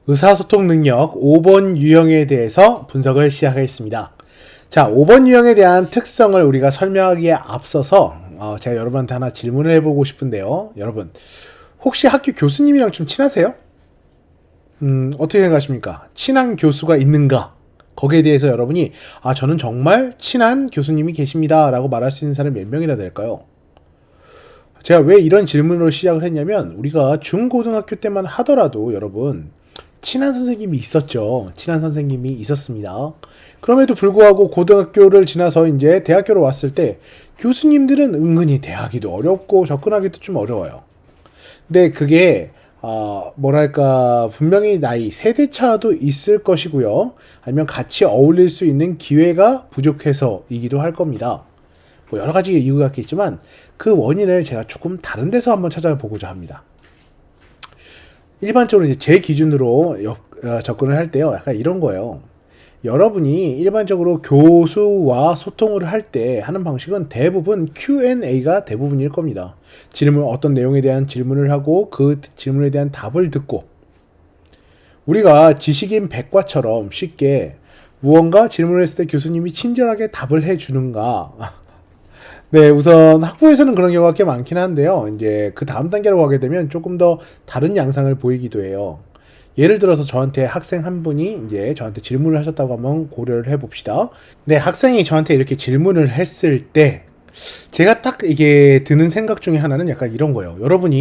의사소통 능력 5번 유형에 대해서 분석을 시작하겠습니다. 자, 5번 유형에 대한 특성을 우리가 설명하기에 앞서서 제가 여러분한테 하나 질문을 해보고 싶은데요. 여러분, 혹시 학교 교수님이랑 좀 친하세요? 어떻게 생각하십니까? 친한 교수가 있는가? 거기에 대해서 여러분이 저는 정말 친한 교수님이 계십니다 라고 말할 수 있는 사람이 몇 명이나 될까요? 제가 왜 이런 질문으로 시작을 했냐면 우리가 중고등학교 때만 하더라도 여러분 친한 선생님이 있었죠. 친한 선생님이 있었습니다. 그럼에도 불구하고 고등학교를 지나서 이제 대학교로 왔을 때 교수님들은 은근히 대하기도 어렵고 접근하기도 좀 어려워요. 근데 그게 뭐랄까 분명히 나이 세대 차도 있을 것이고요. 아니면 같이 어울릴 수 있는 기회가 부족해서이기도 할 겁니다. 뭐 여러 가지 이유가 있겠지만 그 원인을 제가 조금 다른 데서 한번 찾아보고자 합니다. 일반적으로 이제 제 기준으로 접근을 할 때요. 약간 이런 거예요. 여러분이 일반적으로 교수와 소통을 할 때 하는 방식은 대부분 Q&A가 대부분일 겁니다. 어떤 내용에 대한 질문을 하고 그 질문에 대한 답을 듣고 우리가 지식인 백과처럼 쉽게 무언가 질문을 했을 때 교수님이 친절하게 답을 해주는가. 네, 우선 학부에서는 그런 경우가 꽤 많긴 한데요. 이제 그 다음 단계로 가게 되면 조금 더 다른 양상을 보이기도 해요. 예를 들어서 저한테 학생 한 분이 이제 저한테 질문을 하셨다고 한번 고려를 해봅시다. 네, 학생이 저한테 이렇게 질문을 했을 때 제가 딱 이게 드는 생각 중에 하나는 약간 이런 거예요. 여러분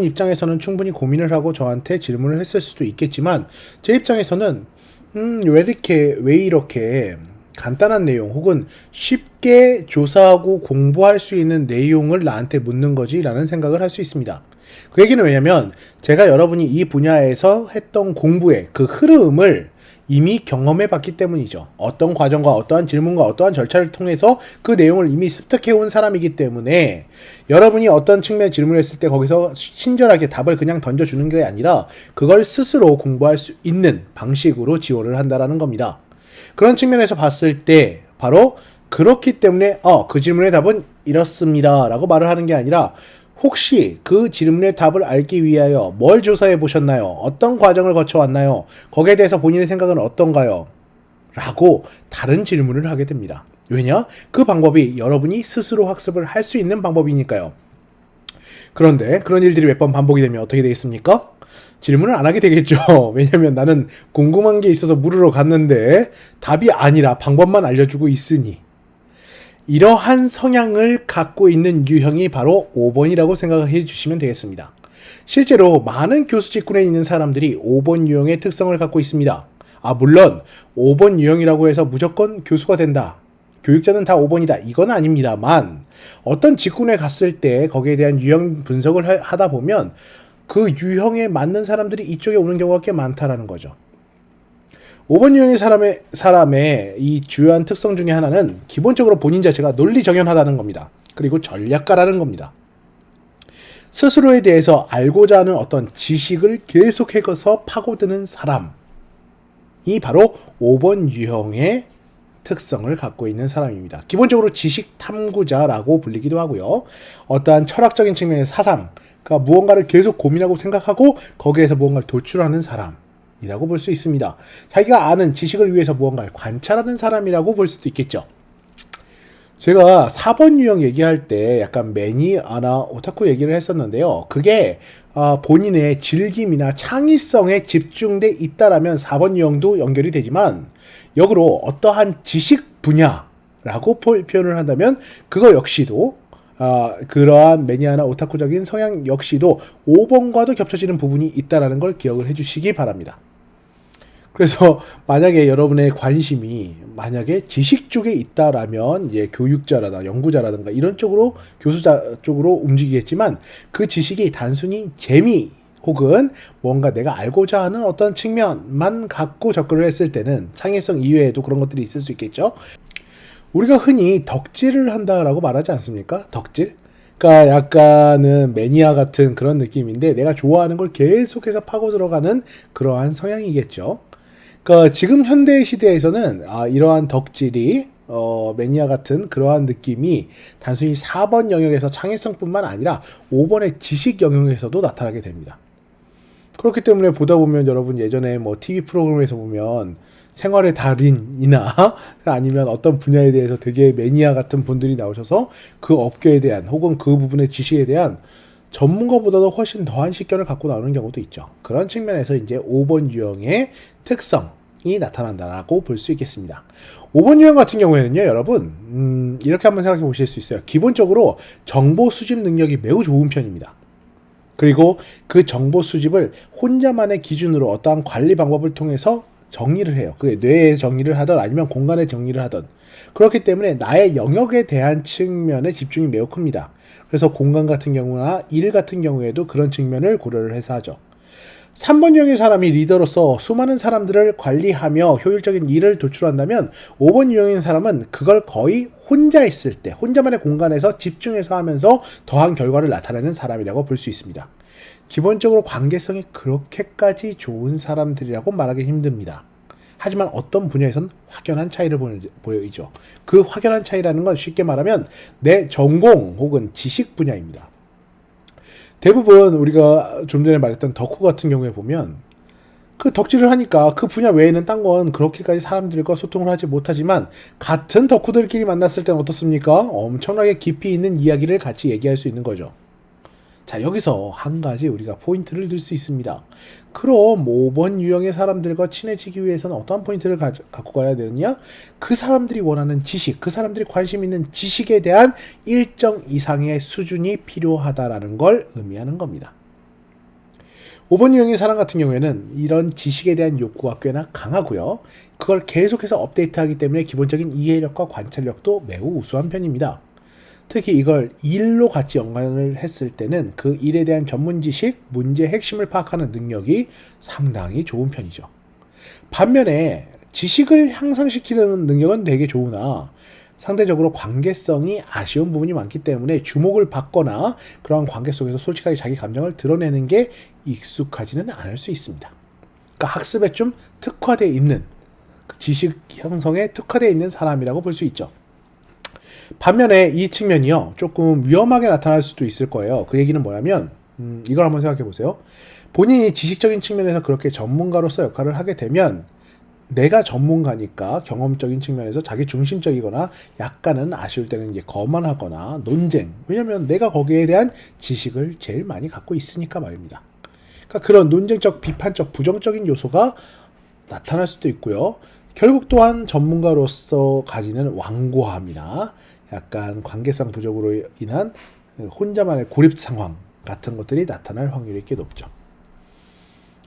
입장에서는 충분히 고민을 하고 저한테 질문을 했을 수도 있겠지만 제 입장에서는 왜 이렇게 간단한 내용 혹은 쉽게 조사하고 공부할 수 있는 내용을 나한테 묻는 거지 라는 생각을 할 수 있습니다. 그 얘기는 왜냐면 제가 여러분이 이 분야에서 했던 공부의 그 흐름을 이미 경험해 봤기 때문이죠. 어떤 과정과 어떠한 질문과 어떠한 절차를 통해서 그 내용을 이미 습득해 온 사람이기 때문에 여러분이 어떤 측면의 질문을 했을 때 거기서 친절하게 답을 그냥 던져주는 게 아니라 그걸 스스로 공부할 수 있는 방식으로 지원을 한다라는 겁니다. 그런 측면에서 봤을 때 바로 그렇기 때문에 그 질문의 답은 이렇습니다 라고 말을 하는 게 아니라 혹시 그 질문의 답을 알기 위하여 뭘 조사해 보셨나요? 어떤 과정을 거쳐왔나요? 거기에 대해서 본인의 생각은 어떤가요? 라고 다른 질문을 하게 됩니다. 왜냐? 그 방법이 여러분이 스스로 학습을 할 수 있는 방법이니까요. 그런데 그런 일들이 몇 번 반복이 되면 어떻게 되겠습니까? 질문을 안 하게 되겠죠. 왜냐면 나는 궁금한 게 있어서 물으러 갔는데 답이 아니라 방법만 알려주고 있으니. 이러한 성향을 갖고 있는 유형이 바로 5번이라고 생각해 주시면 되겠습니다. 실제로 많은 교수 직군에 있는 사람들이 5번 유형의 특성을 갖고 있습니다. 물론 5번 유형이라고 해서 무조건 교수가 된다. 교육자는 다 5번이다. 이건 아닙니다만 어떤 직군에 갔을 때 거기에 대한 유형 분석을 하다 보면 그 유형에 맞는 사람들이 이쪽에 오는 경우가 꽤 많다라는 거죠. 5번 유형의 사람의 이 주요한 특성 중에 하나는 기본적으로 본인 자체가 논리정연하다는 겁니다. 그리고 전략가라는 겁니다. 스스로에 대해서 알고자 하는 어떤 지식을 계속해서 파고드는 사람이 바로 5번 유형의 특성을 갖고 있는 사람입니다. 기본적으로 지식 탐구자라고 불리기도 하고요. 어떠한 철학적인 측면의 사상, 그러니까 무언가를 계속 고민하고 생각하고 거기에서 무언가를 도출하는 사람이라고 볼 수 있습니다. 자기가 아는 지식을 위해서 무언가를 관찰하는 사람이라고 볼 수도 있겠죠. 제가 4번 유형 얘기할 때 약간 매니아나 오타쿠 얘기를 했었는데요. 그게 본인의 즐김이나 창의성에 집중돼 있다라면 4번 유형도 연결이 되지만 역으로 어떠한 지식 분야라고 표현을 한다면 그거 역시도 그러한 매니아나 오타쿠적인 성향 역시도 5번과도 겹쳐지는 부분이 있다는 걸 기억을 해주시기 바랍니다. 그래서 만약에 여러분의 관심이 만약에 지식 쪽에 있다라면 교육자라든가 연구자라든가 이런 쪽으로 교수자 쪽으로 움직이겠지만 그 지식이 단순히 재미 혹은 뭔가 내가 알고자 하는 어떤 측면만 갖고 접근을 했을 때는 창의성 이외에도 그런 것들이 있을 수 있겠죠. 우리가 흔히 덕질을 한다라고 말하지 않습니까? 덕질? 그러니까 약간은 매니아 같은 그런 느낌인데 내가 좋아하는 걸 계속해서 파고 들어가는 그러한 성향이겠죠. 그러니까 지금 현대 시대에서는 이러한 덕질이 매니아 같은 그러한 느낌이 단순히 4번 영역에서 창의성뿐만 아니라 5번의 지식 영역에서도 나타나게 됩니다. 그렇기 때문에 보다 보면 여러분 예전에 뭐 TV 프로그램에서 보면 생활의 달인이나 아니면 어떤 분야에 대해서 되게 매니아 같은 분들이 나오셔서 그 업계에 대한 혹은 그 부분의 지식에 대한 전문가보다도 훨씬 더한 식견을 갖고 나오는 경우도 있죠. 그런 측면에서 이제 5번 유형의 특성이 나타난다라고 볼 수 있겠습니다. 5번 유형 같은 경우에는요, 여러분, 이렇게 한번 생각해 보실 수 있어요. 기본적으로 정보 수집 능력이 매우 좋은 편입니다. 그리고 그 정보 수집을 혼자만의 기준으로 어떠한 관리 방법을 통해서 정리를 해요. 그게 뇌의 정리를 하던 아니면 공간의 정리를 하던. 그렇기 때문에 나의 영역에 대한 측면에 집중이 매우 큽니다. 그래서 공간 같은 경우나 일 같은 경우에도 그런 측면을 고려를 해서 하죠. 3번 유형의 사람이 리더로서 수많은 사람들을 관리하며 효율적인 일을 도출한다면 5번 유형인 사람은 그걸 거의 혼자 있을 때, 혼자만의 공간에서 집중해서 하면서 더한 결과를 나타내는 사람이라고 볼 수 있습니다. 기본적으로 관계성이 그렇게까지 좋은 사람들이라고 말하기 힘듭니다. 하지만 어떤 분야에선 확연한 차이를 보이죠. 그 확연한 차이라는 건 쉽게 말하면 내 전공 혹은 지식 분야입니다. 대부분 우리가 좀 전에 말했던 덕후 같은 경우에 보면 그 덕질을 하니까 그 분야 외에는 딴 건 그렇게까지 사람들과 소통을 하지 못하지만 같은 덕후들끼리 만났을 때는 어떻습니까? 엄청나게 깊이 있는 이야기를 같이 얘기할 수 있는 거죠. 자, 여기서 한 가지 우리가 포인트를 들 수 있습니다. 그럼 5번 유형의 사람들과 친해지기 위해서는 어떠한 포인트를 갖고 가야 되느냐? 그 사람들이 원하는 지식, 그 사람들이 관심 있는 지식에 대한 일정 이상의 수준이 필요하다라는 걸 의미하는 겁니다. 5번 유형의 사람 같은 경우에는 이런 지식에 대한 욕구가 꽤나 강하고요. 그걸 계속해서 업데이트하기 때문에 기본적인 이해력과 관찰력도 매우 우수한 편입니다. 특히 이걸 일로 같이 연관을 했을 때는 그 일에 대한 전문 지식, 문제의 핵심을 파악하는 능력이 상당히 좋은 편이죠. 반면에 지식을 향상시키는 능력은 되게 좋으나 상대적으로 관계성이 아쉬운 부분이 많기 때문에 주목을 받거나 그러한 관계 속에서 솔직하게 자기 감정을 드러내는 게 익숙하지는 않을 수 있습니다. 그러니까 학습에 좀 특화되어 있는, 지식 형성에 특화되어 있는 사람이라고 볼 수 있죠. 반면에 이 측면이요, 조금 위험하게 나타날 수도 있을 거예요. 그 얘기는 뭐냐면 이걸 한번 생각해 보세요. 본인이 지식적인 측면에서 그렇게 전문가로서 역할을 하게 되면 내가 전문가니까 경험적인 측면에서 자기 중심적이거나 약간은 아쉬울 때는 이제 거만하거나 논쟁, 왜냐면 내가 거기에 대한 지식을 제일 많이 갖고 있으니까 말입니다. 그러니까 그런 논쟁적, 비판적, 부정적인 요소가 나타날 수도 있고요. 결국 또한 전문가로서 가지는 완고함이나 약간 관계성 부족으로 인한 혼자만의 고립 상황 같은 것들이 나타날 확률이 꽤 높죠.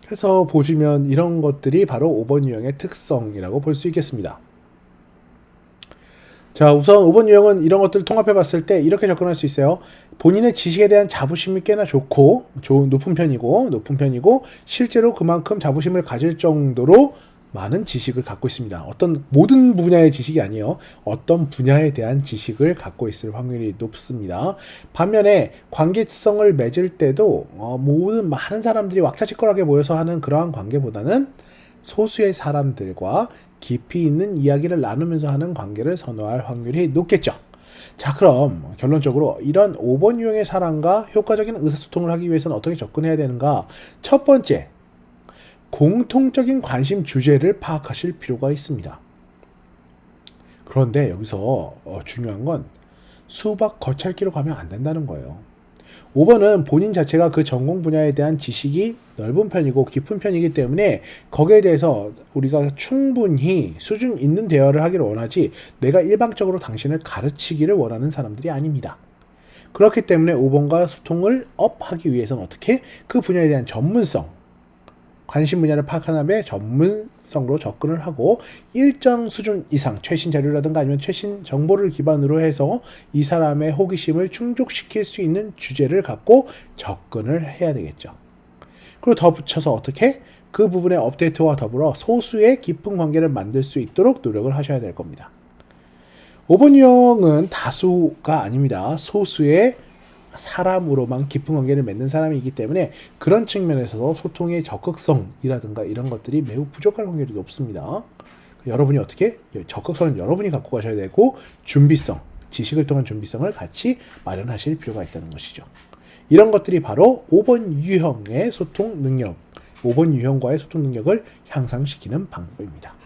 그래서 보시면 이런 것들이 바로 5번 유형의 특성이라고 볼 수 있겠습니다. 자, 우선 5번 유형은 이런 것들을 통합해 봤을 때 이렇게 접근할 수 있어요. 본인의 지식에 대한 자부심이 꽤나 높은 편이고 실제로 그만큼 자부심을 가질 정도로 많은 지식을 갖고 있습니다. 모든 분야의 지식이 아니에요. 어떤 분야에 대한 지식을 갖고 있을 확률이 높습니다. 반면에 관계성을 맺을 때도 많은 사람들이 왁자지껄하게 모여서 하는 그러한 관계보다는 소수의 사람들과 깊이 있는 이야기를 나누면서 하는 관계를 선호할 확률이 높겠죠. 자, 그럼 결론적으로 이런 5번 유형의 사람과 효과적인 의사소통을 하기 위해서는 어떻게 접근해야 되는가? 첫 번째, 공통적인 관심 주제를 파악하실 필요가 있습니다. 그런데 여기서 중요한 건 수박 거찰기로 가면 안 된다는 거예요. 5번은 본인 자체가 그 전공 분야에 대한 지식이 넓은 편이고 깊은 편이기 때문에 거기에 대해서 우리가 충분히 수준 있는 대화를 하기를 원하지 내가 일방적으로 당신을 가르치기를 원하는 사람들이 아닙니다. 그렇기 때문에 5번과 소통을 업하기 위해서는 어떻게? 그 분야에 대한 전문성, 관심 분야를 파악한 다음에 전문성으로 접근을 하고 일정 수준 이상 최신 자료라든가 아니면 최신 정보를 기반으로 해서 이 사람의 호기심을 충족시킬 수 있는 주제를 갖고 접근을 해야 되겠죠. 그리고 더 붙여서 어떻게? 그 부분의 업데이트와 더불어 소수의 깊은 관계를 만들 수 있도록 노력을 하셔야 될 겁니다. 5번 유형은 다수가 아닙니다. 소수의 사람으로만 깊은 관계를 맺는 사람이기 때문에 그런 측면에서 소통의 적극성이라든가 이런 것들이 매우 부족할 확률이 높습니다. 여러분이 어떻게? 적극성은 여러분이 갖고 가셔야 되고 준비성, 지식을 통한 준비성을 같이 마련하실 필요가 있다는 것이죠. 이런 것들이 바로 5번 유형의 소통 능력, 5번 유형과의 소통 능력을 향상시키는 방법입니다.